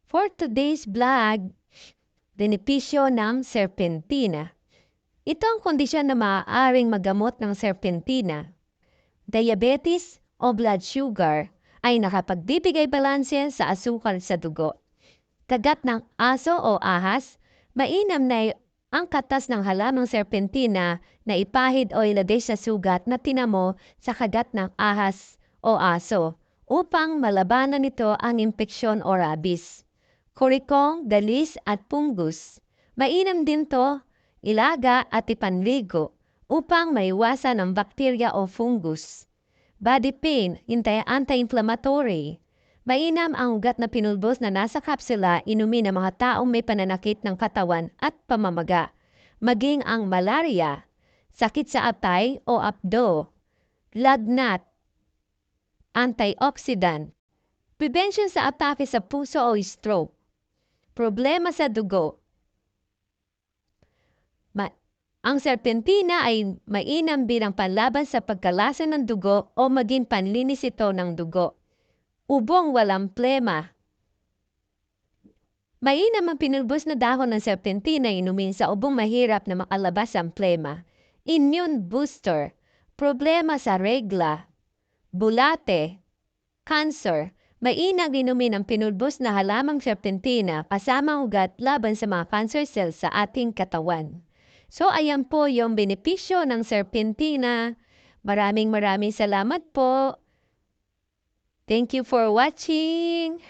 For today's vlog, benepisyo ng serpentina. Ito ang kondisyon na maaaring magamot ng serpentina. Diabetes o blood sugar ay nakapagbibigay balanse sa asukal sa dugo. Kagat ng aso o ahas, mainam na ang katas ng halamang serpentina na ipahid o ilagay sa sugat na tinamo sa kagat ng ahas o aso upang malabanan nito ang impeksyon o rabies. Kurikong, galis at punggus. Mainam din to, ilaga at ipanligo upang maiwasan ang bakterya o fungus. Body pain, anti-inflammatory. Mainam ang ugat na pinulbos na nasa kapsula inumin ng mga taong may pananakit ng katawan at pamamaga. Maging ang malaria, sakit sa atay o abdo, lagnat, antioxidant, prevention sa atake sa puso o stroke. Problema sa dugo. Ang serpentina ay mainam bilang panlaban sa pagkalasa ng dugo o maging panlinis ito ng dugo. Ubong walang plema. Mainam ang pinulbos na dahon ng serpentina inumin sa ubong mahirap na makalabas ang plema. Immune booster. Problema sa regla. Bulate. Cancer. Mainam inumin ang pinulbos na halamang serpentina kasama ugat laban sa mga cancer cells sa ating katawan. So ayan po yung benepisyo ng serpentina. Maraming salamat po. Thank you for watching.